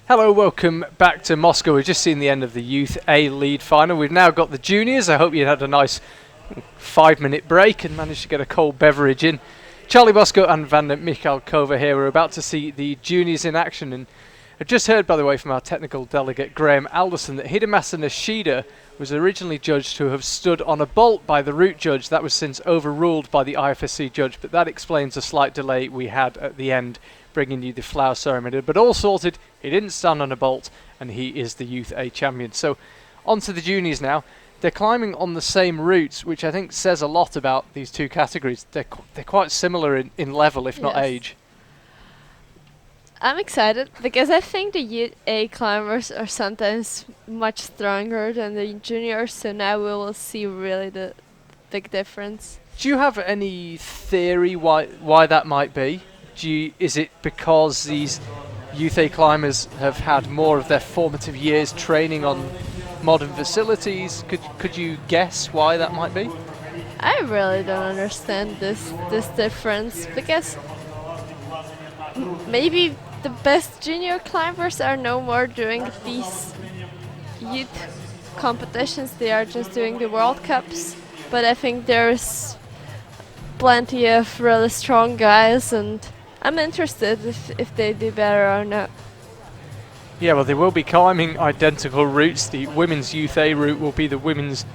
Hello, welcome back to Moscow. We've just seen the end of the Youth A lead final. We've now got the juniors. I hope you had a nice 5-minute break and managed to get a cold beverage in. Charlie Bosco and Vanda Michalkova here. We're about to see the juniors in action. And I just heard, by the way, from our technical delegate Graham Alderson that Hidemasa Nishida was originally judged to have stood on a bolt by the route judge. That was since overruled by the IFSC judge, but that explains the slight delay we had at the end, bringing you the flower ceremony. But all sorted, he didn't stand on a bolt, and he is the Youth A champion. So on to the juniors now. They're climbing on the same routes, which I think says a lot about these two categories. They're quite similar in level, if not age. I'm excited because I think the Youth A climbers are sometimes much stronger than the juniors, so now we will see really the big difference. Do you have any theory why that might be? Is it because these Youth A climbers have had more of their formative years training on modern facilities? Could you guess why that might be? I really don't understand this difference because maybe the best junior climbers are no more doing these youth competitions. They are just doing the World Cups. But I think there's plenty of really strong guys, and I'm interested if they do better or not. Yeah, well, they will be climbing identical routes. The women's Youth A route will be the women's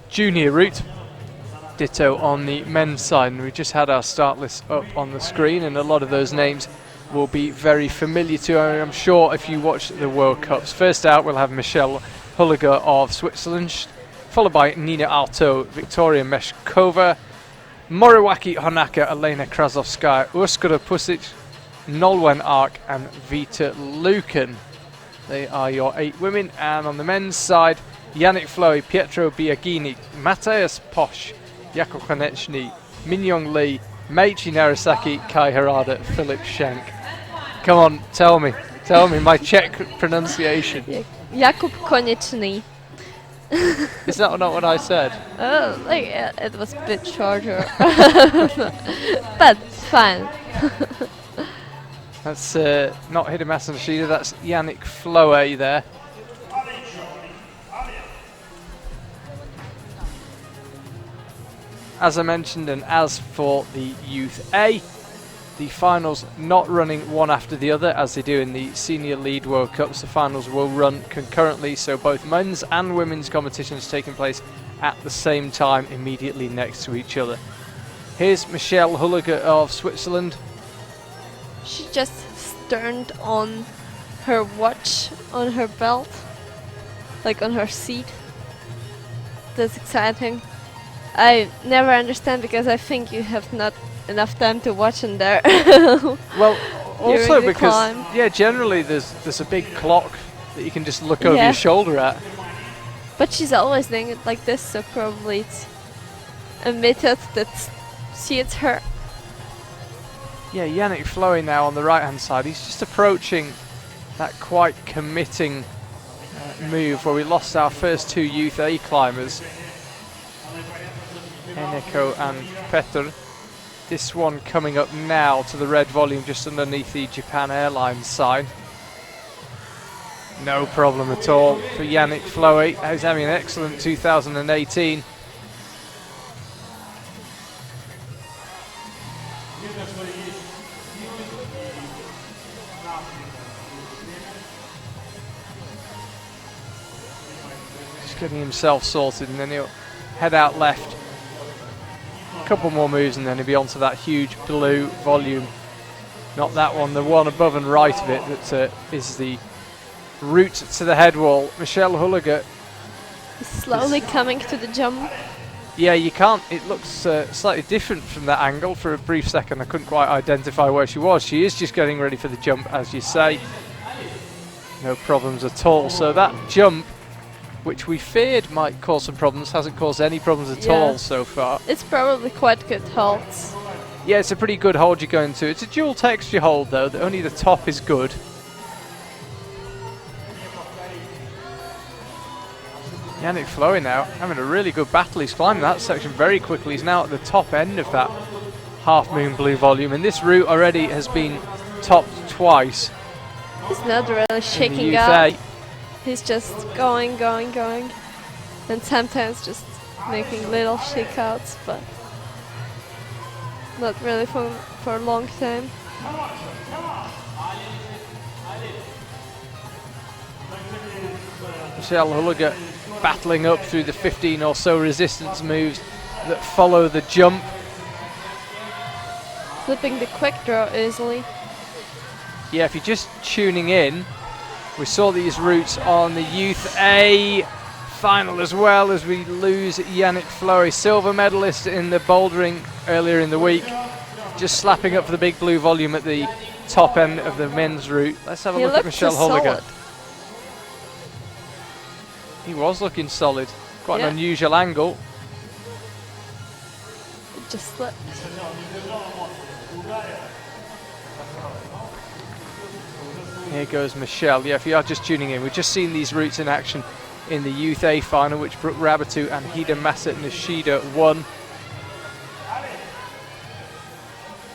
junior route. Ditto on the men's side. And we just had our start list up on the screen, and a lot of those names will be very familiar to you, I'm sure, if you watch the World Cups. First out, we'll have Michelle Hulliger of Switzerland, followed by Nina Arto, Victoria Meshkova, Moriwaki Honaka, Elena Krasovskaya, Urskura Pusic, Nolwenn Ark, and Vita Lucan. They are your 8 women. And on the men's side, Yannick Floey, Pietro Biagini, Matthias Posch, Jakub Konechny, Minyoung Lee, Meiichi Narasaki, Kai Harada, Philip Schenk. Come on, tell me my Czech pronunciation. Jakub Konechny. Is that not what I said? Oh, it was a bit shorter. But fine. That's not Hidemasa Nishida, that's Yannick Floey there. As I mentioned, and as for the Youth A, the finals not running one after the other as they do in the Senior Lead World Cups. The finals will run concurrently, so both men's and women's competitions taking place at the same time, immediately next to each other. Here's Michelle Hulliger of Switzerland. She just turned on her watch on her belt, like on her seat. That's exciting. I never understand because I think you have not enough time to watch in there. Well, also because climb. Generally there's a big clock that you can just look over your shoulder at. But she's always doing it like this, so probably it's a method that suits her. Yeah, Yannick Floey now on the right hand side. He's just approaching that quite committing move where we lost our first 2 Youth A climbers, Eneko and Petr. This one coming up now to the red volume just underneath the Japan Airlines sign. No problem at all for Yannick Floey. He's having an excellent 2018. Just getting himself sorted, and then he'll head out left. Couple more moves and then he'll be onto that huge blue volume. Not that one, the one above and right of it that is the route to the head wall. Michelle Hulliger slowly coming to the jump. Yeah, you can't, it looks slightly different from that angle. For a brief second I couldn't quite identify where she was. She is just getting ready for the jump, as you say. No problems at all. So that jump, which we feared might cause some problems, hasn't caused any problems at all so far. It's probably quite good holds. Yeah, it's a pretty good hold you're going to. It's a dual texture hold though, only the top is good. Yannick Floey now having a really good battle. He's climbing that section very quickly. He's now at the top end of that half moon blue volume, and this route already has been topped twice. He's not really in the shaking youth up. A. He's just going, going, going. And sometimes just making little shakeouts, but not really for a long time. Michelle Hulliger battling up through the 15 or so resistance moves that follow the jump. Flipping the quick draw easily. Yeah, if you're just tuning in, we saw these routes on the Youth A final as well, as we lose Yannick Fleury, silver medalist in the bouldering earlier in the week, just slapping up for the big blue volume at the top end of the men's route. Let's have a look at Michelle Hulliger. He was looking solid. Quite an unusual angle. It just slipped. Here goes Michelle. Yeah, if you are just tuning in, we've just seen these routes in action in the Youth A final, which Brooke Rabatu and Hida Masa Nishida won.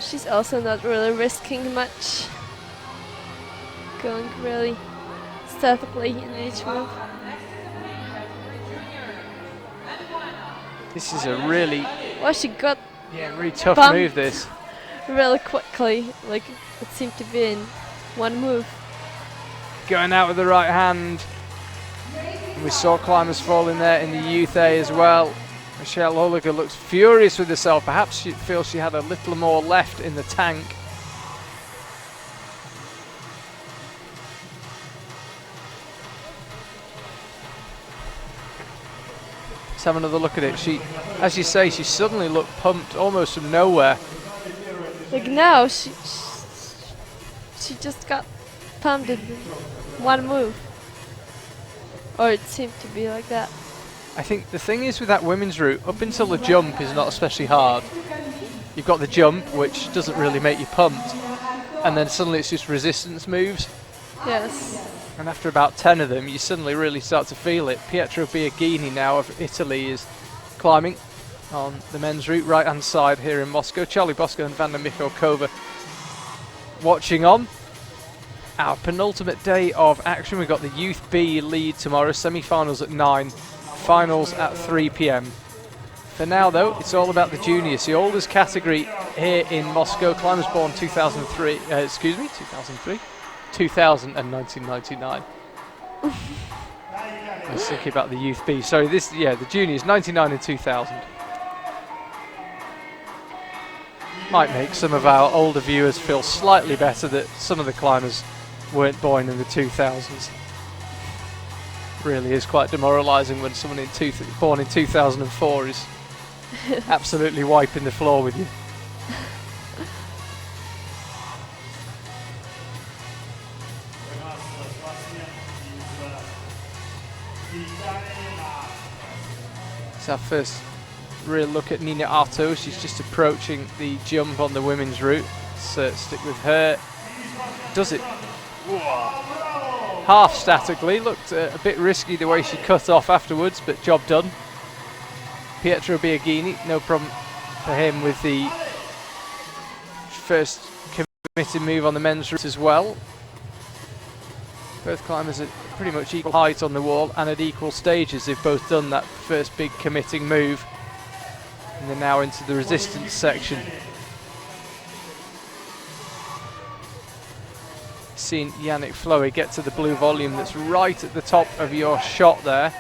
She's also not really risking much. Going really stealthily in each move. This is a really, Well, she got really tough bumped move, this. really quickly. Like, it seemed to be in one move. Going out with the right hand. We saw climbers fall in there in the Youth A as well. Michelle Hulliger looks furious with herself. Perhaps she feels she had a little more left in the tank. Let's have another look at it. She, as you say, she suddenly looked pumped almost from nowhere. Like now, she just got pumped in one move. Or it seemed to be like that. I think the thing is with that women's route, up until the jump is not especially hard. You've got the jump, which doesn't really make you pumped, and then suddenly it's just resistance moves. Yes. And after about 10 of them, you suddenly really start to feel it. Pietro Biagini now of Italy is climbing on the men's route, right hand side here in Moscow. Charlie Bosco and Vanda Mikhalkova watching on. Our penultimate day of action. We've got the Youth B lead tomorrow, semi-finals at 9, finals at 3 p.m. For now though, it's all about the juniors, the oldest category here in Moscow. Climbers born 2003, 2000 and 1999. I was thinking about the Youth B. Sorry, the juniors, 99 and 2000. Might make some of our older viewers feel slightly better that some of the climbers weren't born in the 2000s. Really is quite demoralising when someone born in 2004 is absolutely wiping the floor with you. It's our first real look at Nina Arto. She's just approaching the jump on the women's route. Let's stick with her. Does it half statically. Looked a bit risky the way she cut off afterwards, but job done. Pietro Biagini, no problem for him with the first committed move on the men's route as well. Both climbers at pretty much equal height on the wall and at equal stages. They've both done that first big committing move, and they're now into the resistance section. Seen Yannick Fleury get to the blue volume that's right at the top of your shot there.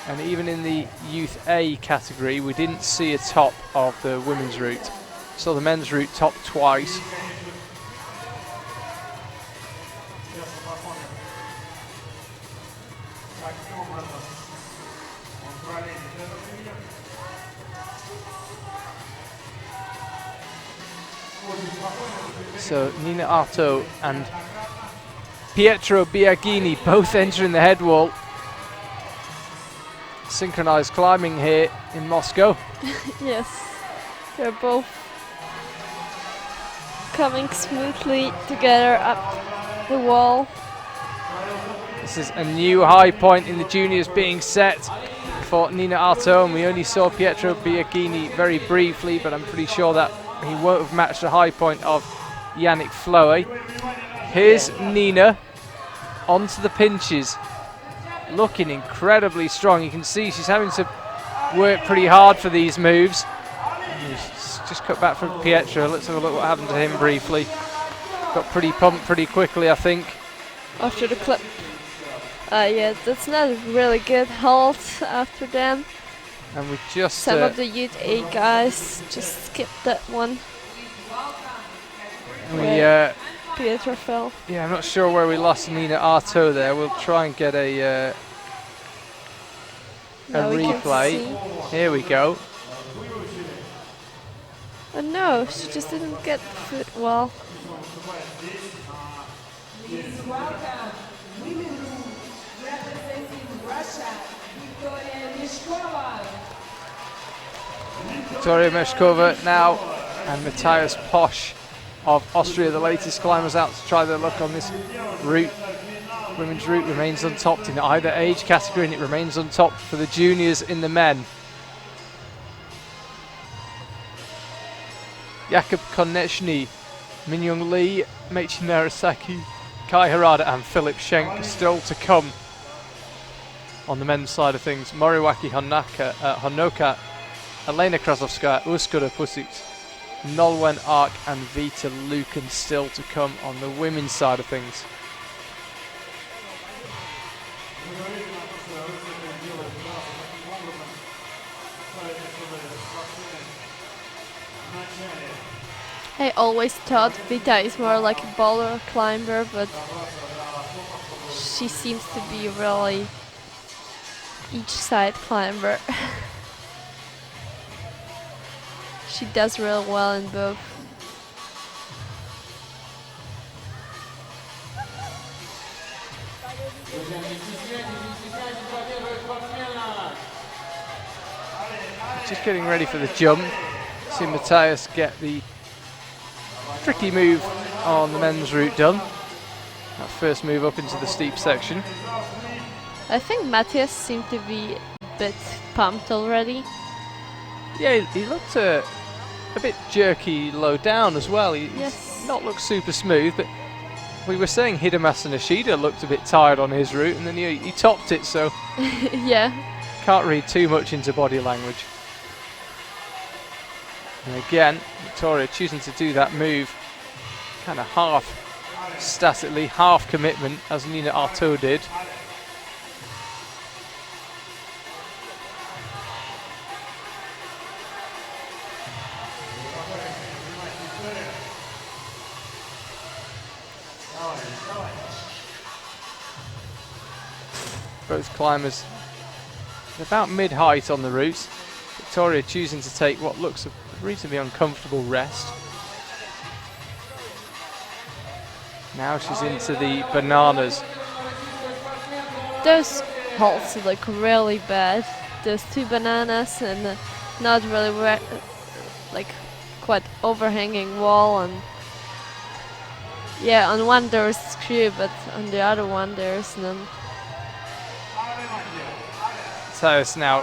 And even in the Youth A category, we didn't see a top of the women's route. So the men's route topped twice. So Nina Arto and Pietro Biagini both entering the head wall. Synchronized climbing here in Moscow. Yes, they're both coming smoothly together up the wall. This is a new high point in the juniors being set for Nina Arto, and we only saw Pietro Biagini very briefly, but I'm pretty sure that he won't have matched the high point of Yannick Fleury. Here's Nina onto the pinches, looking incredibly strong. You can see she's having to work pretty hard for these moves. She's just cut back from Pietro. Let's have a look what happened to him briefly. Got pretty pumped pretty quickly, I think. After the clip. Yeah, that's not a really good hold after them. And we just... Some of the Youth A guys just skipped that one. Pietro fell. Yeah, I'm not sure where we lost Nina Artaud there. We'll try and get a replay. Here we go. Oh no, she just didn't get the foot well. Victoria Meshkova now, and Matthias Posch of Austria, the latest climbers out to try their luck on this route. Women's route remains untopped in either age category, and it remains untopped for the juniors in the men. Jakub Konechny, Minyoung Lee, Meiichi Narasaki, Kai Harada and Philip Schenk still to come on the men's side of things. Moriwaki Honoka, Elena Krasovskaya, Uskura Pusic, Nolwenn Ark and Vita Lucan still to come on the women's side of things. I always thought Vita is more like a boulder climber, but she seems to be really each side climber. She does real well in both. Just getting ready for the jump. See Matthias get the tricky move on the men's route done. That first move up into the steep section. I think Matthias seemed to be a bit pumped already. Yeah, he looked a bit jerky low down as well. He Yes. not looked super smooth, but we were saying Hidemasa Nishida looked a bit tired on his route, and then he topped it, so Yeah. can't read too much into body language. And again, Victoria choosing to do that move kind of half statically, half commitment, as Nina Artaud did. Both climbers about mid-height on the route. Victoria choosing to take what looks a reasonably uncomfortable rest. Now she's into the bananas. Those holds look really bad. Those two bananas and not really like quite overhanging wall, and yeah, on one there's screw, but on the other one there's none. Matthias now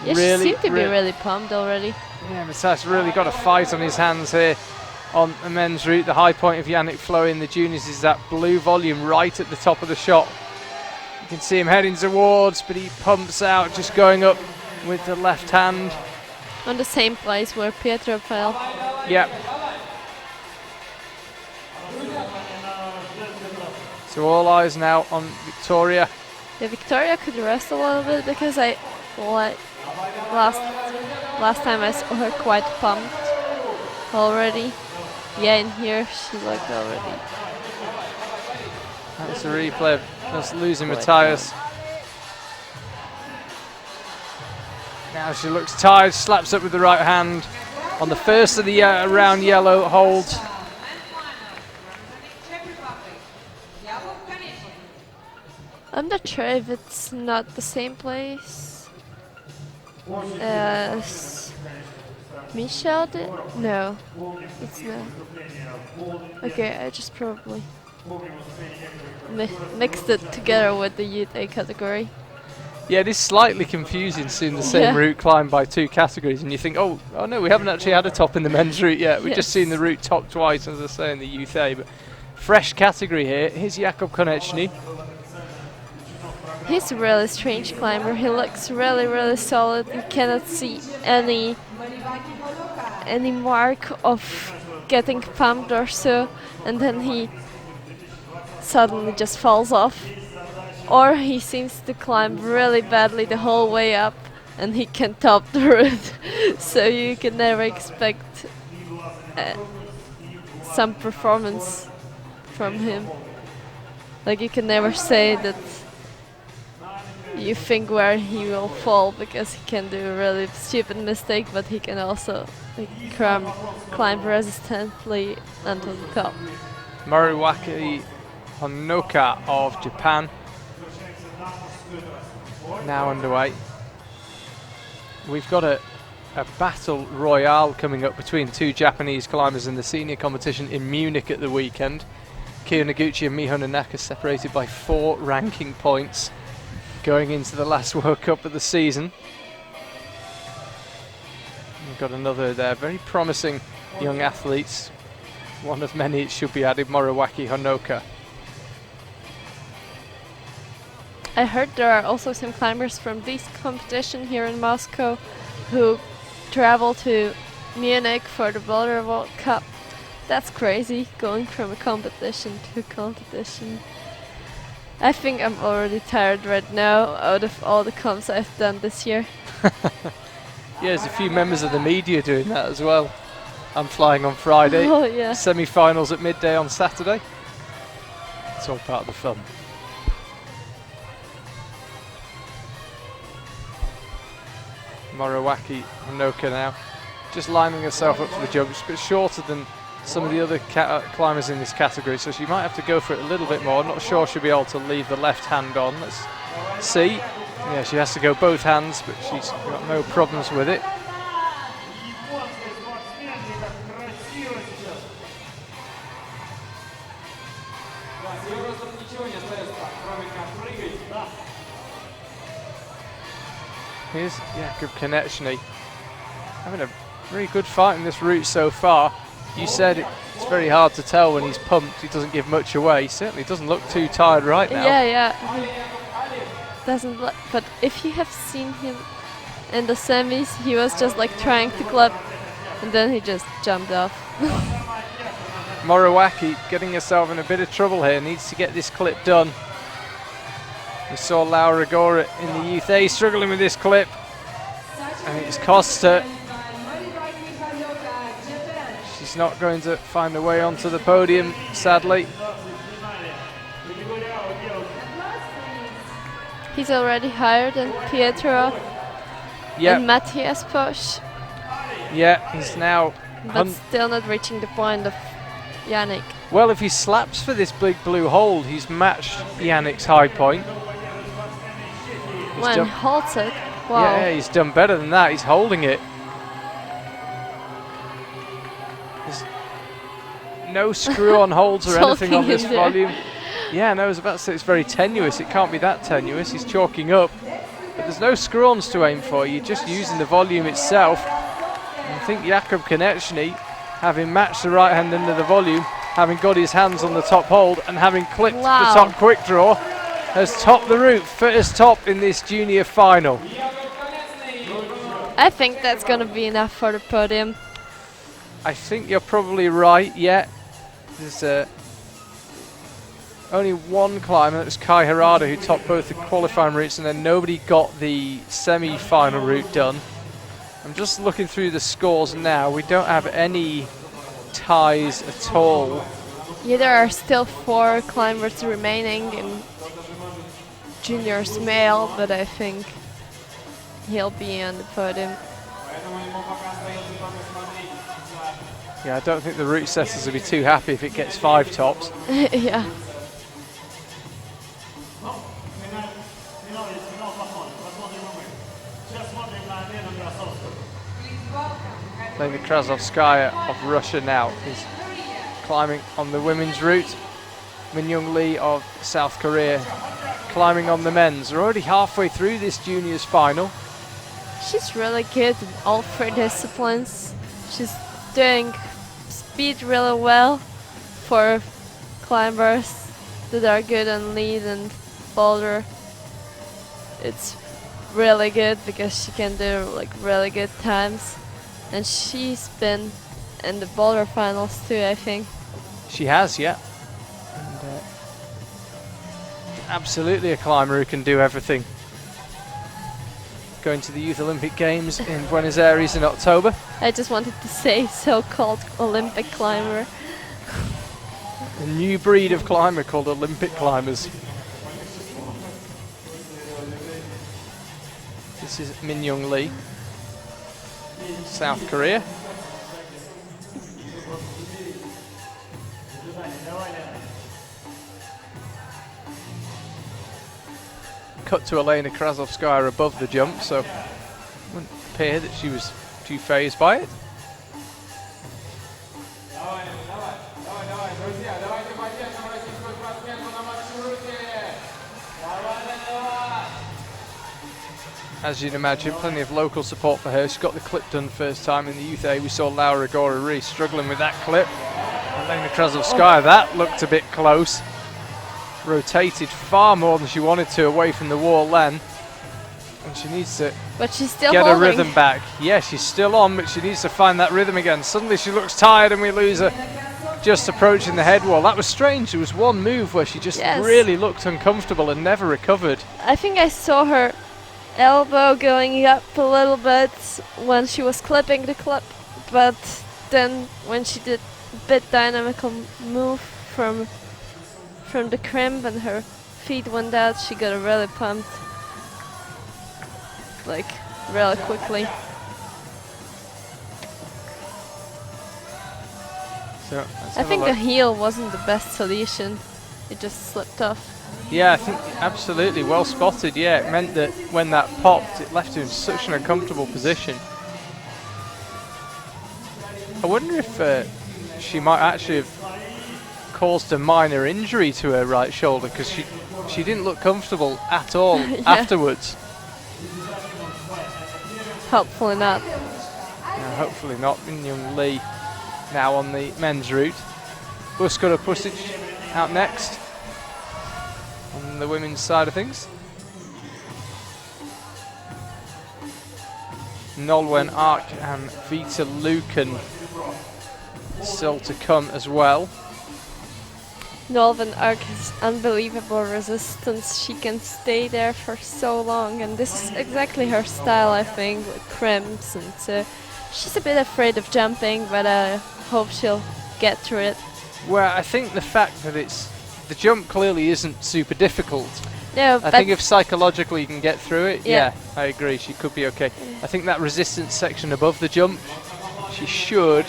Yeah, really, she seemed to be really pumped already. Yeah, Matthias really got a fight on his hands here on the men's route. The high point of Yannick Flo in the juniors is that blue volume right at the top of the shot. You can see him heading towards, but he pumps out, just going up with the left hand. On the same place where Pietro fell. Yep. So all eyes now on Victoria. Yeah, Victoria could rest a little bit because I like last time I saw her quite pumped already. Yeah, in here she looked already. That's a replay of us losing Matthias. Now she looks tired, slaps up with the right hand on the first of the round yellow hold. I'm not sure if it's not the same place as Michelle did. No, it's not. Okay, I just probably mixed it together with the Youth A category. Yeah, it is slightly confusing seeing the same route climbed by two categories, and you think, oh no, we haven't actually had a top in the men's route yet. We've just seen the route top twice, as I say, in the Youth A. But fresh category here. Here's Jakub Konečný. He's a really strange climber. He looks really, really solid. You cannot see any mark of getting pumped or so, and then he suddenly just falls off. Or he seems to climb really badly the whole way up, and he can top the route. So you can never expect some performance from him. Like, you can never say that you think where he will fall, because he can do a really stupid mistake, but he can also like climb resistantly until the top. Moriwaki Honoka of Japan now underway. We've got a battle royale coming up between two Japanese climbers in the senior competition in Munich at the weekend. Kiyo Noguchi and Miho Nanaka separated by 4 ranking points going into the last World Cup of the season. We've got another there, very promising young athletes. One of many, it should be added, Moriwaki Honoka. I heard there are also some climbers from this competition here in Moscow who travel to Munich for the Boulder World Cup. That's crazy, going from a competition to competition. I think I'm already tired right now out of all the comps I've done this year. Yeah, there's a few members of the media doing that as well. I'm flying on Friday, Oh yeah. semi-finals at midday on Saturday. It's all part of the fun. Moriwaki Honoka now, just lining herself up for the jump. She's a bit shorter than some of the other climbers in this category, so she might have to go for it a little bit more. I'm not sure she'll be able to leave the left hand on. Let's see. Yeah, she has to go both hands, but she's got no problems with it. Here's Jakub Konečný having a very good fight in this route so far. You said it's very hard to tell when he's pumped. He doesn't give much away. He certainly doesn't look too tired right now. Yeah. He doesn't look, but if you have seen him in the semis, he was just like trying to clip, and then he just jumped off. Moriwaki getting herself in a bit of trouble here. Needs to get this clip done. We saw Laura Gora in the Youth A struggling with this clip, and it's cost her. She's not going to find a way onto the podium, sadly. He's already higher than Pietro and Matthias Posch. Yeah, he's now... But still not reaching the point of Yannick. Well, if he slaps for this big blue hold, he's matched Yannick's high point. When he holds it, wow. Yeah, he's done better than that. He's holding it. There's no screw-on holds or anything on this volume. Yeah, no, I was about to say it's very tenuous. It can't be that tenuous. He's chalking up. But there's no screw-ons to aim for. You're just using the volume itself. And I think Jakub Konečný, having matched the right hand under the volume, having got his hands on the top hold, and having clipped the top quick draw, has topped the route, first top in this junior final. I think that's going to be enough for the podium. I think you're probably right, yeah. There's only one climber, that was Kai Harada, who topped both the qualifying routes, and then nobody got the semi-final route done. I'm just looking through the scores now. We don't have any ties at all. Yeah, there are still 4 climbers remaining in juniors male, but I think he'll be on the podium. Yeah, I don't think the route setters will be too happy if it gets 5 tops. Yeah. Lena Krasovskaya of Russia now is climbing on the women's route. Min-Young Lee of South Korea climbing on the men's. We're already halfway through this juniors final. She's really good in all 3 disciplines. She's doing speed really well for climbers that are good on lead and boulder, it's really good because she can do like really good times, and she's been in the boulder finals too, I think. She has, yeah. And, absolutely a climber who can do everything. Going to the Youth Olympic Games in Buenos Aires in October. I just wanted to say so-called Olympic climber. A new breed of climber called Olympic climbers. This is Min Young Lee, South Korea. Cut to Elena Krasovskaya above the jump, so it wouldn't appear that she was too phased by it. As you'd imagine, plenty of local support for her. She got the clip done first time in the Youth A. We saw Laura Gora-Ree struggling with that clip. Elena Krasovskaya, that looked a bit close. Rotated far more than she wanted to away from the wall then. And she needs to But she's still get holding. her rhythm back. Yeah, she's still on, but she needs to find that rhythm again. Suddenly she looks tired and we lose her just approaching the head wall. That was strange. There was one move where she just really looked uncomfortable and never recovered. I think I saw her elbow going up a little bit when she was clipping the clip, but then when she did a bit dynamical move from the crimp and her feet went out, she got really pumped, like really quickly. So I think the heel wasn't the best solution. It just slipped off. Yeah, I think absolutely well spotted. Yeah, it meant that when that popped, it left her in such an uncomfortable position. I wonder if she might actually have caused a minor injury to her right shoulder, because she didn't look comfortable at all afterwards. Hopefully not. No, hopefully not. Min Young Lee now on the men's route. Buskara Pusic out next on the women's side of things. Nolwenn Ark and Vita Lucan still to come as well. Nolwenn Ark has unbelievable resistance. She can stay there for so long, and this is exactly her style, I think, with crimps, and she's a bit afraid of jumping, but I hope she'll get through it. Well, I think the fact that the jump clearly isn't super difficult. No, I think if psychologically you can get through it, yeah, I agree, she could be okay. I think that resistance section above the jump, she should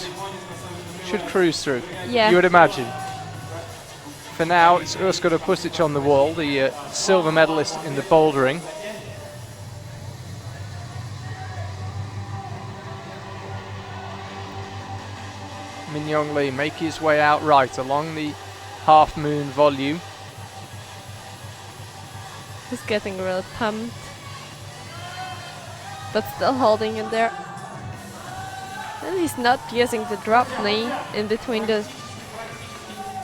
cruise through. Yeah. You would imagine. For now, it's Ursula Pusic on the wall, the silver medalist in the bouldering. Min Young Lee making his way out right along the half moon volume. He's getting real pumped, but still holding it there. And he's not using the drop knee in between the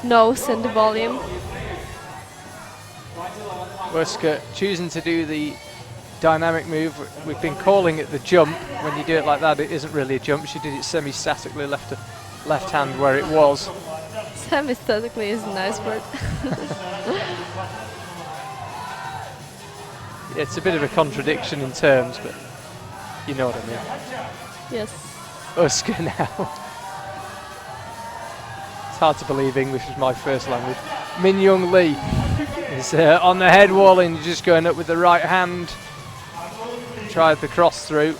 nose and the volume. Wesker choosing to do the dynamic move. We've been calling it the jump. When you do it like that, it isn't really a jump. She did it semi-statically, left her left hand where it was. Semi-statically is a nice word. It's a bit of a contradiction in terms, but you know what I mean. Yes. Usker now. It's hard to believe English is my first language. Min Young Lee is on the head wall and just going up with the right hand. Tried the cross through.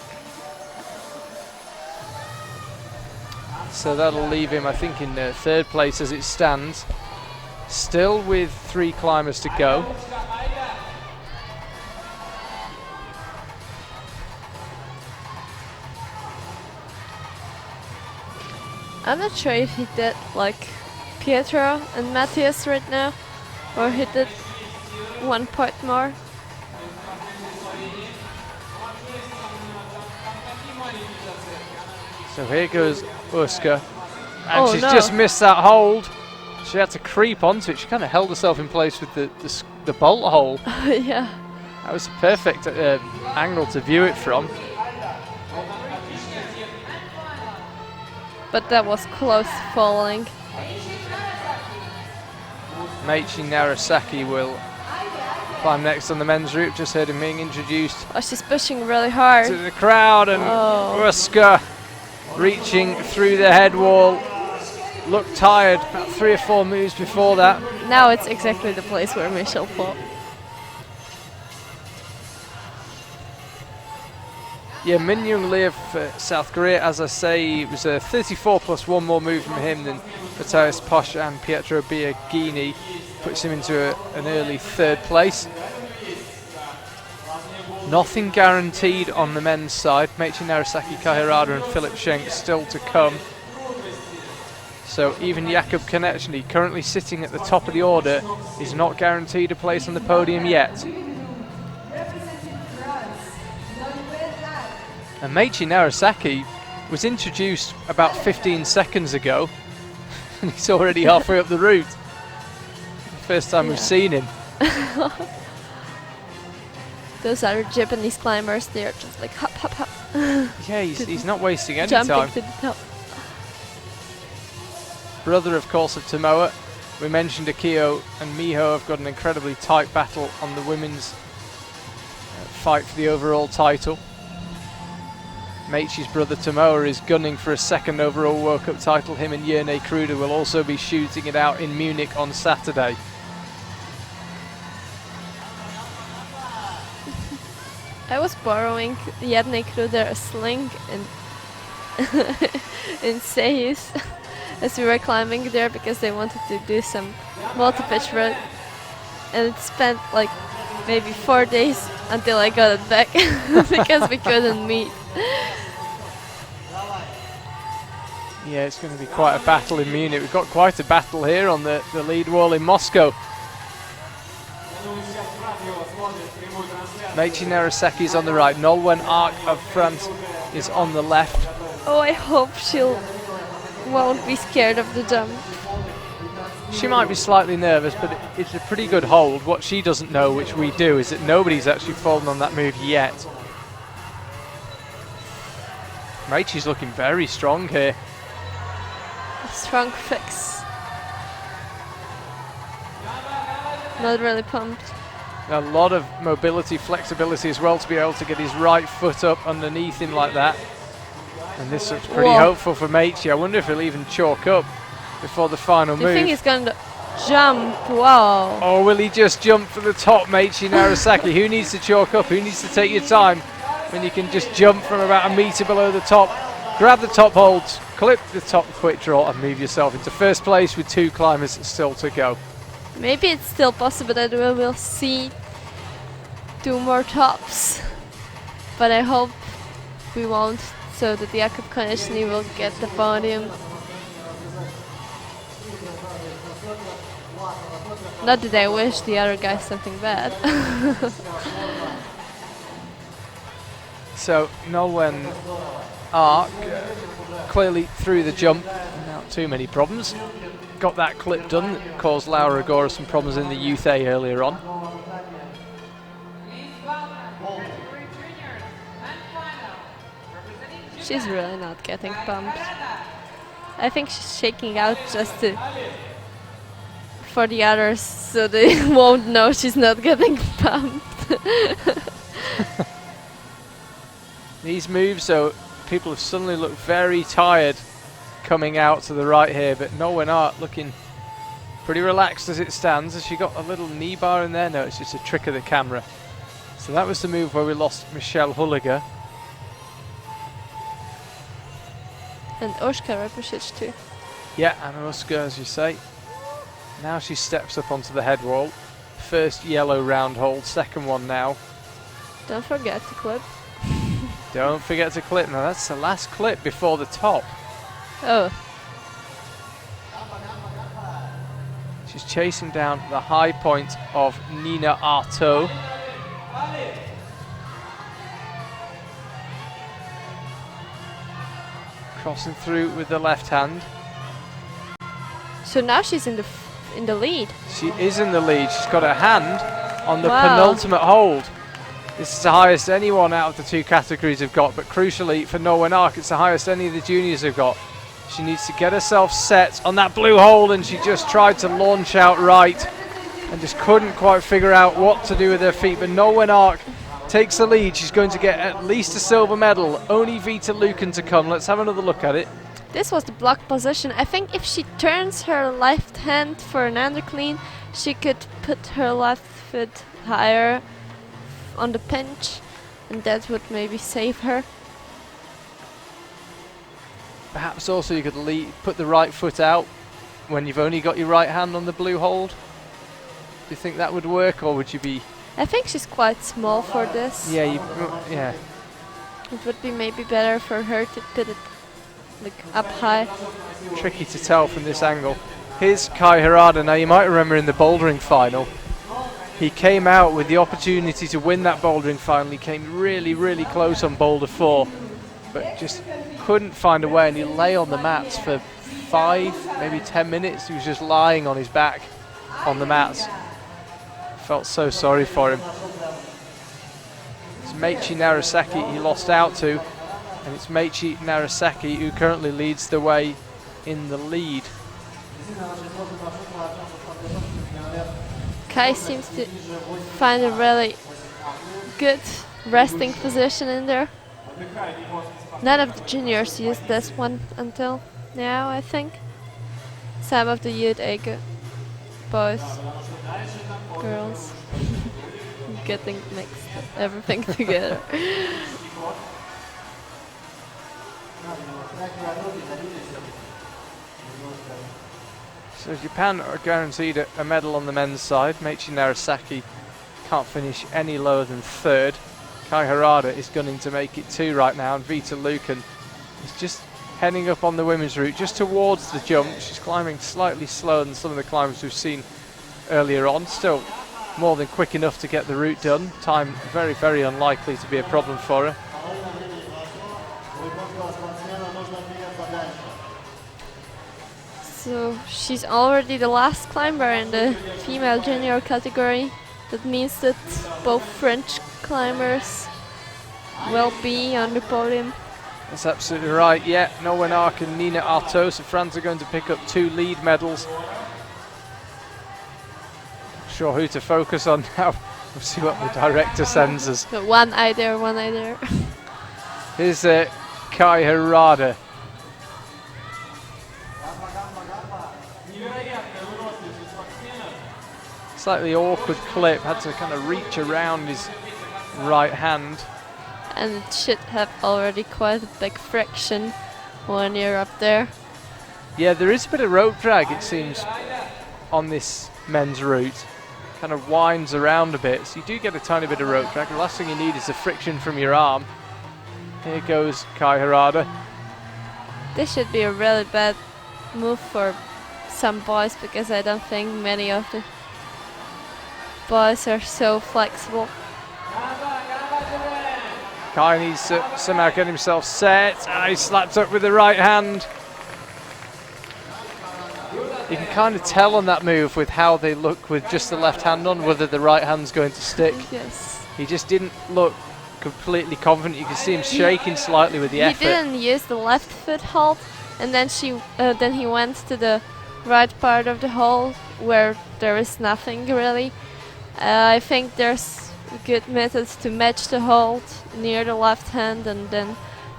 So that'll leave him, I think, in third place as it stands. Still with 3 climbers to go. I'm not sure if he did like Pietro and Matthias right now, or he did 1 point more. So here goes Usker, and she's just missed that hold. She had to creep onto it. She kind of held herself in place with the bolt hole. Yeah. That was a perfect angle to view it from. But that was close falling. Meichi Narasaki will climb next on the men's route. Just heard him being introduced Oh, she's pushing really hard. to the crowd, and Uska reaching through the head wall. Looked tired, about 3 or 4 moves before that. Now it's exactly the place where Michelle fought. Yeah, Min Young Lee of South Korea, as I say, it was a 34 plus 1 more move from him than Matthias Posch and Pietro Biagini. Puts him into an early 3rd place. Nothing guaranteed on the men's side. Meichi Narasaki, Kai Harada and Philip Schenk still to come. So even Jakub Konechny, currently sitting at the top of the order, is not guaranteed a place on the podium yet. And Meichi Narasaki was introduced about 15 seconds ago, and he's already halfway up the route. First time we've seen him. Those are Japanese climbers, they're just like hop, hop, hop. Yeah, he's not wasting any Jumping time. to the top. Brother, of course, of Tomoa. We mentioned Akio and Miho have got an incredibly tight battle on the women's fight for the overall title. Meichi's brother Tomoa is gunning for a 2nd overall World Cup title. Him and Jerne Kruder will also be shooting it out in Munich on Saturday. I was borrowing Jerne Kruder a sling in Seis as we were climbing there because they wanted to do some multi-pitch run, and it spent like maybe 4 days until I got it back because we couldn't meet. Yeah, it's going to be quite a battle in Munich. We've got quite a battle here on the lead wall in Moscow. Meichi Narasaki's on the right. Nolwenn Ark of France is on the left. Oh, I hope she'll won't be scared of the jump. She might be slightly nervous, but it's a pretty good hold. What she doesn't know, which we do, is that nobody's actually fallen on that move yet. Meichi's looking very strong here. A strong fix. Not really pumped. A lot of mobility, flexibility as well to be able to get his right foot up underneath him like that. And this looks pretty hopeful for Meichi. I wonder if he'll even chalk up before the final Do you move. think he's going to jump? Wow. Or will he just jump for the top, Meichi Narasaki? Who needs to chalk up? Who needs to take your time when you can just jump from about a metre below the top, grab the top holds, clip the top quick draw and move yourself into 1st place with 2 climbers still to go. Maybe it's still possible that we will see 2 more tops, but I hope we won't, so that Jakub Konechny will get the podium. Not that I wish the other guy something bad. So Nolwenn Ark clearly through the jump, not too many problems. Got that clip done that caused Laura Agora some problems in the Youth A earlier on. She's really not getting pumped. I think she's shaking out just for the others so they won't know she's not getting pumped. These moves, so people have suddenly looked very tired coming out to the right here, but Nolwenn Ark looking pretty relaxed as it stands. Has she got a little knee bar in there? No, it's just a trick of the camera. So that was the move where we lost Michelle Hulliger. And Oskar Repusic too. Yeah, and Uska, as you say. Now she steps up onto the head wall. 1st yellow round hold, 2nd one now. Don't forget to clip. Don't forget to clip. Now that's the last clip before the top. Oh. She's chasing down the high point of Nina Artaud. Crossing through with the left hand. So now she's in the lead. She is in the lead. She's got her hand on the Wow. penultimate hold. This is the highest anyone out of the two categories have got, but crucially for Norway Ark, it's the highest any of the juniors have got. She needs to get herself set on that blue hold, and she just tried to launch out right and just couldn't quite figure out what to do with her feet. But Norway Ark takes the lead. She's going to get at least a silver medal. Only Vita Lucan to come. Let's have another look at it. This was the block position. I think if she turns her left hand for an underclean, she could put her left foot higher on the pinch, and that would maybe save her. Perhaps also you could put the right foot out when you've only got your right hand on the blue hold. Do you think that would work, or would you be... I think she's quite small for this. Yeah, yeah. It would be maybe better for her to put it like up high. Tricky to tell from this angle. Here's Kai Harada. Now you might remember in the bouldering final, he came out with the opportunity to win that bouldering final. He came really, really close on boulder 4, but just couldn't find a way, and he lay on the mats for 5, maybe 10 minutes. He was just lying on his back on the mats. Felt so sorry for him. It's Meiichi Narasaki he lost out to, and it's Meiichi Narasaki who currently leads the way in the lead. Kai seems to find a really good resting position in there. None of the juniors used this one until now, I think. Some of the youth boys, girls, getting mixed everything together. So Japan are guaranteed a medal on the men's side. Meiichi Narasaki can't finish any lower than 3rd. Kai Harada is gunning to make it 2 right now, and Vita Lucan is just heading up on the women's route, just towards the jump. She's climbing slightly slower than some of the climbers we've seen earlier on. Still more than quick enough to get the route done. Time very, very unlikely to be a problem for her. So she's already the last climber in the female junior category. That means that both French climbers will be on the podium. That's absolutely right, yeah. Norway Ark and Nina Artaud, so France are going to pick up 2 lead medals. Not sure who to focus on now. We'll see what the director sends us. So one eye there, one eye there. Here's Kai Harada. Slightly awkward clip, had to kind of reach around his right hand. And it should have already quite a big friction when you're up there. Yeah, there is a bit of rope drag, it seems, on this men's route. Kind of winds around a bit, so you do get a tiny bit of rope drag. The last thing you need is the friction from your arm. Here goes Kai Harada. This should be a really bad move for some boys, because I don't think many of the boys are so flexible. Kai needs to somehow get himself set. He slapped up with the right hand. You can kind of tell on that move with how they look with just the left hand on, whether the right hand's going to stick. Yes. He just didn't look completely confident. You can see him shaking slightly with the effort. He didn't use the left foot hold, and then then he went to the right part of the hold where there is nothing really. I think there's good methods to match the hold near the left hand, and then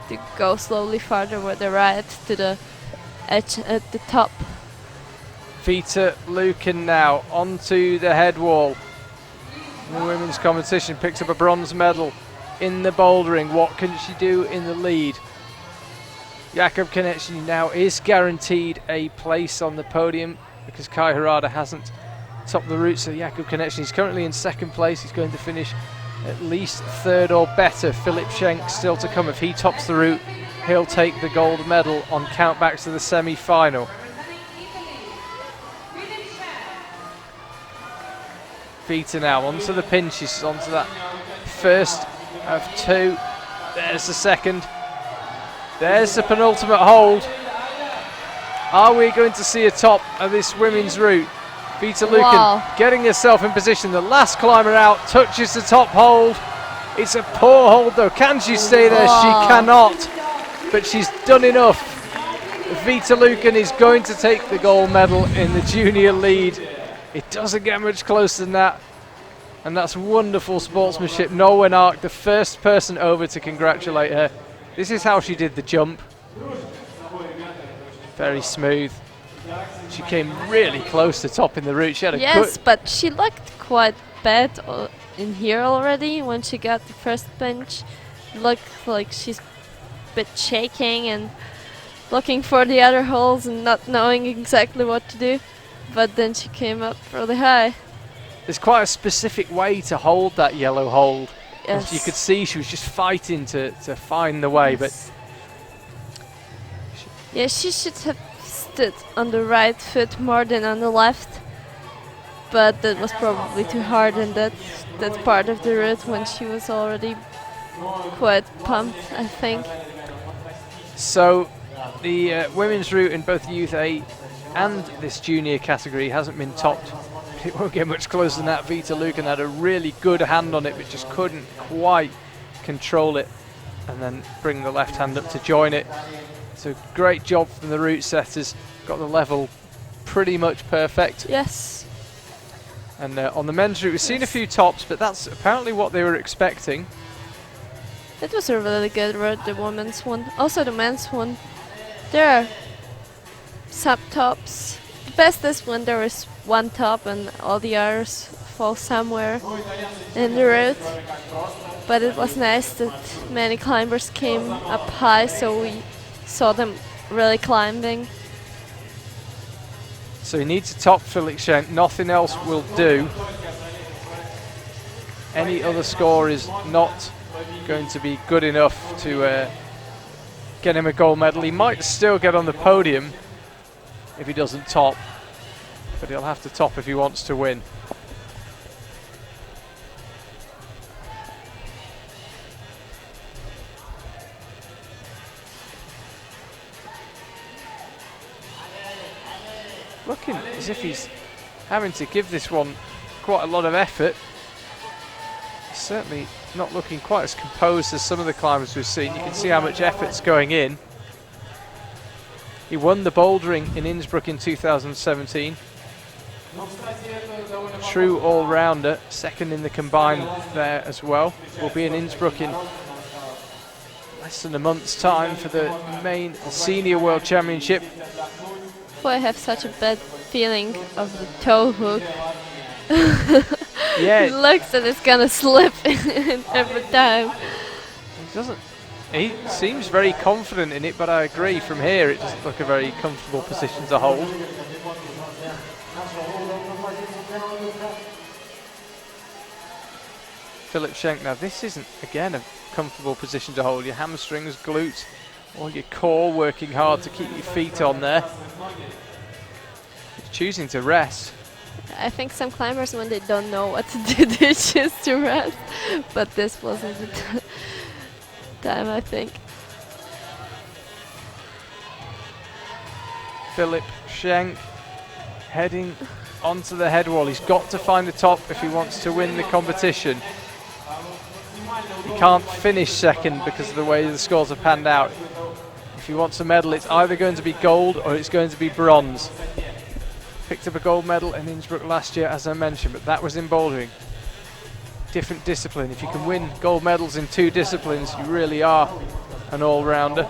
to go slowly farther with the right to the edge at the top. Vita Lucan now onto the head wall. The women's competition picks up a bronze medal in the bouldering. What can she do in the lead? Jakub Konečný now is guaranteed a place on the podium because Kai Harada hasn't topped the route. So Jakub Konečný is currently in 2nd place. He's going to finish at least 3rd or better. Philip Schenk still to come. If he tops the route, he'll take the gold medal on countbacks to the semi-final. Vita now onto the pinches, onto that first of 2. There's the second. There's the penultimate hold. Are we going to see a top of this women's route? Vita Lucan Wow. getting herself in position. The last climber out touches the top hold. It's a poor hold though. Can she stay there? Wow. She cannot. But she's done enough. Vita Lucan is going to take the gold medal in the junior lead. It doesn't get much closer than that. And that's wonderful sportsmanship. Norwen Ark, the first person over to congratulate her. This is how she did the jump. Very smooth. She came really close to topping the route. She had a Yes, good... but she looked quite bad in here already when she got the first bench. Looked like she's a bit shaking and looking for the other holes and not knowing exactly what to do. But then she came up really high. There's quite a specific way to hold that yellow hold. Yes. You could see she was just fighting to find the way, but yeah, she should have stood on the right foot more than on the left. But that was probably too hard in that part of the route when she was already quite pumped, I think. so the women's route in both Youth A and this junior category hasn't been topped. It won't get much closer than that. Vita Lucan had a really good hand on it, but just couldn't quite control it and then bring the left hand up to join it. So great job from the route setters. Got the level pretty much perfect. Yes. And on the men's route, we've seen a few tops, but that's apparently what they were expecting. It was a really good route, the women's one. Also the men's one. There are sub-tops. The best is when there is one top and all the others fall somewhere in the route. But it was nice that many climbers came up high, so we saw them really climbing. So he needs to top Philip Schenk. Nothing else will do. Any other score is not going to be good enough to get him a gold medal. He might still get on the podium if he doesn't top, but he'll have to top if he wants to win. Looking as if he's having to give this one quite a lot of effort. He's certainly not looking quite as composed as some of the climbers we've seen. You can see how much effort's going in. He won the bouldering in Innsbruck in 2017. True all-rounder, second in the combined there as well. Will be in Innsbruck in less than a month's time for the main senior world championship. I have such a bad feeling of the toe hook. Yeah, It looks that it's gonna slip in every time. he doesn't. He seems very confident in it, but I agree. From here, it doesn't look a very comfortable position to hold. Philip Schenk. Now, this isn't again a comfortable position to hold. Your hamstrings, glutes, all your core working hard to keep your feet on there. Choosing to rest. I think some climbers, when they don't know what to do, they choose to rest. But this wasn't the time, I think. Philip Schenk heading onto the head wall. He's got to find the top if he wants to win the competition. He can't finish second because of the way the scores are panned out. If he wants a medal, it's either going to be gold or it's going to be bronze. Picked up a gold medal in Innsbruck last year, as I mentioned, but that was in bouldering. Different discipline. If you can win gold medals in two disciplines, you really are an all-rounder.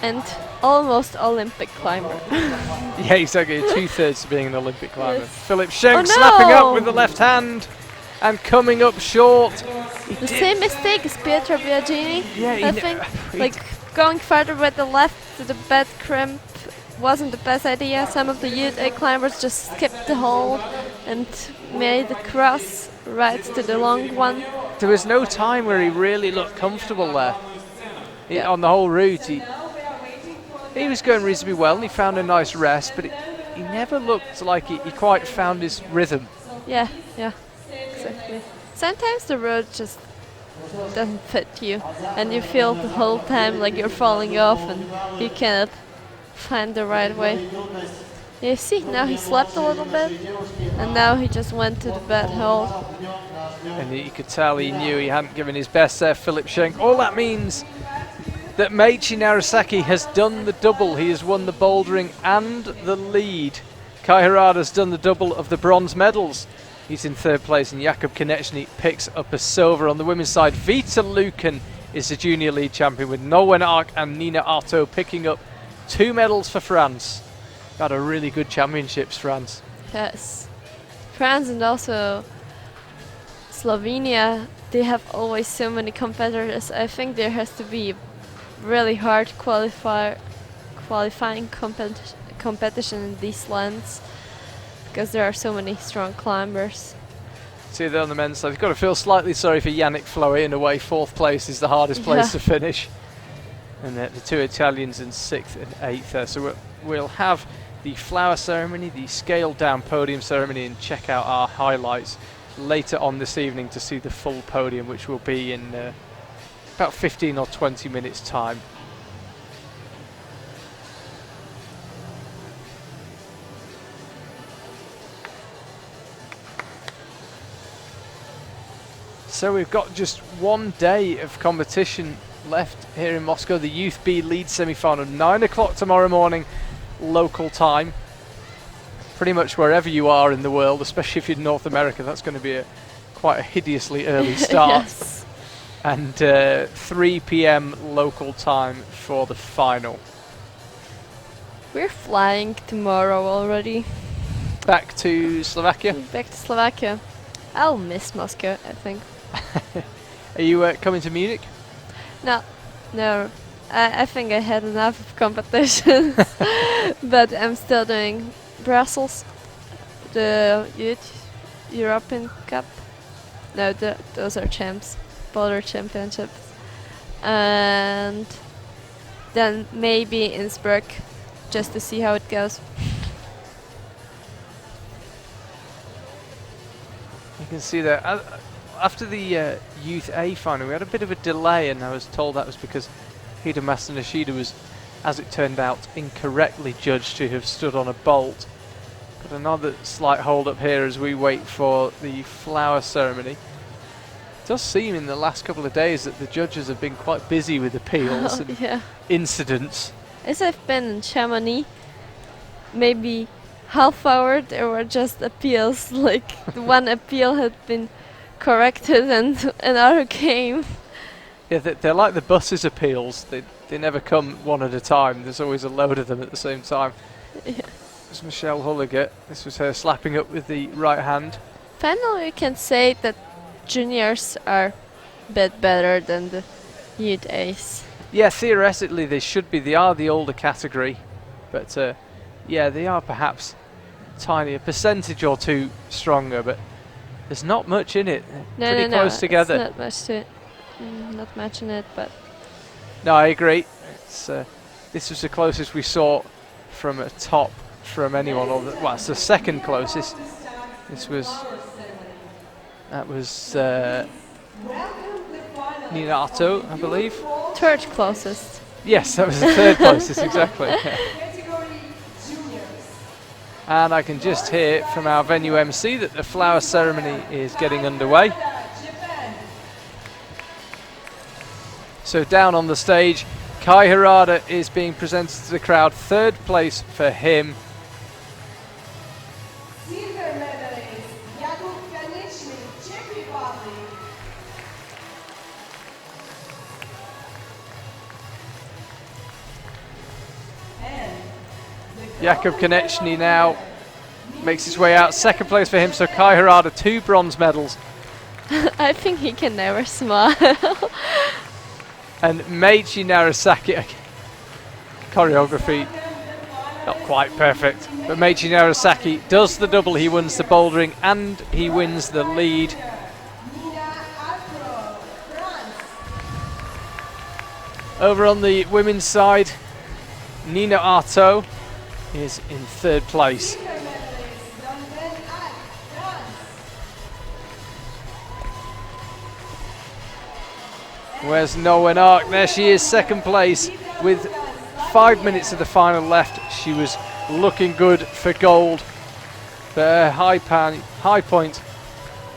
And almost Olympic climber. Yeah, exactly. 2/3 to being an Olympic climber. Yes. Philip Schenk Oh, no! snapping up with the left hand and coming up short. The same mistake as Pietro Biagini, Yeah, I think. Like going further with the left to the bed crimp wasn't the best idea. Some of the Youth A climbers just skipped the hold and made the cross right to the long one. There was no time where he really looked comfortable there. Yeah. On the whole route, he was going reasonably well and he found a nice rest, but he never looked like he quite found his rhythm. Yeah, exactly. Sometimes the road just doesn't fit you, and you feel the whole time like you're falling off and you cannot find the right way. You see, now he slept a little bit, and now he just went to the bed hold. And you could tell he knew he hadn't given his best there, Philip Schenk. All that means that Meiichi Narasaki has done the double. He has won the bouldering and the lead. Kai Harada's done the double of the bronze medals. He's in third place, and Jakub Konečný picks up a silver. On the women's side, Vita Luken is the junior lead champion, with Nolwenn Ark and Nina Artaud picking up 2 medals for France. Had a really good championships, France. Yes. France and also Slovenia, they have always so many competitors. I think there has to be really hard qualifying competition in these lands, because there are so many strong climbers. See there on the men's side, you've got to feel slightly sorry for Yannick Floé in a way. 4th place is the hardest place to finish. And the 2 Italians in 6th and 8th there. So we'll have the flower ceremony, the scaled down podium ceremony, and check out our highlights later on this evening to see the full podium, which will be in about 15 or 20 minutes time. So we've got just 1 day of competition left here in Moscow. The Youth B lead semi-final, 9 o'clock tomorrow morning local time. Pretty much wherever you are in the world, especially if you're in North America, that's going to be quite a hideously early start. Yes. And 3 p.m. local time for the final. We're flying tomorrow already. Back to Slovakia? Back to Slovakia. I'll miss Moscow, I think. Are you coming to Munich? No. I think I had enough of competitions, but I'm still doing Brussels, the Youth European Cup. No, those are champs, Boulder Championships, and then maybe Innsbruck, just to see how it goes. You can see that after the Youth A final, we had a bit of a delay, and I was told that was because Hidemasa Nishida was, as it turned out, incorrectly judged to have stood on a bolt. Got another slight hold up here as we wait for the flower ceremony. It does seem in the last couple of days that the judges have been quite busy with appeals and incidents. As I've been in Chamonix, maybe half hour there were just appeals, like one appeal had been corrected and another came. Yeah, they're like the buses appeals. They never come one at a time. There's always a load of them at the same time. Yeah. This was Michelle Hulliger. This was her slapping up with the right hand. Finally, we can say that juniors are a bit better than the Youth A's. Yeah, theoretically they should be. They are the older category. But yeah, they are perhaps tiny, a percentage or two stronger, but there's not much in it. Pretty close together. It's not much to it. Not much in it, but... No, I agree. It's, this was the closest we saw from a top from anyone. Or well, it's the second closest. That was Nina Artaud, I believe. Third closest. Yes, that was the third closest, exactly. And I can just hear from our venue MC that the flower ceremony is getting underway. So down on the stage, Kai Harada is being presented to the crowd. 3rd place for him. Silver medalist Jakub Konečný, Czech Republic. Jakub Konečný now makes his way out. 2nd place for him, so Kai Harada, 2 bronze medals. I think he can never smile. And Meiichi Narasaki, choreography not quite perfect, but Meiichi Narasaki does the double. He wins the bouldering and he wins the lead. Over on the women's side, Nina Artaud is in 3rd place. Where's Noah Ark? There she is, second place with 5 minutes of the final left. She was looking good for gold. But her high point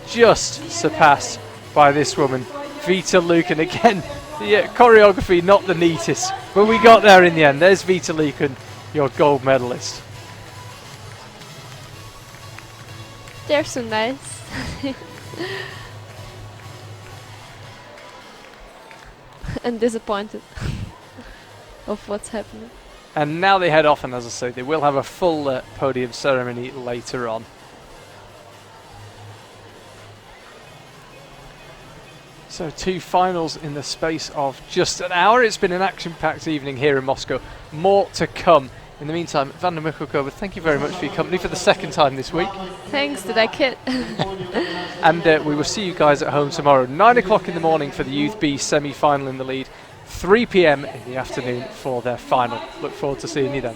just surpassed by this woman, Vita Lucan. Again, the choreography not the neatest, but we got there in the end. There's Vita Lucan, your gold medalist. They're so nice. And disappointed of what's happening. And now they head off, and as I say, they will have a full podium ceremony later on. So 2 finals in the space of just an hour. It's been an action-packed evening here in Moscow. More to come. In the meantime, Vanda Mikhalkova, thank you very much for your company for the second time this week. Thanks, did I kid? And we will see you guys at home tomorrow, 9 o'clock in the morning for the Youth B semi-final in the lead, 3 p.m. in the afternoon for their final. Look forward to seeing you then.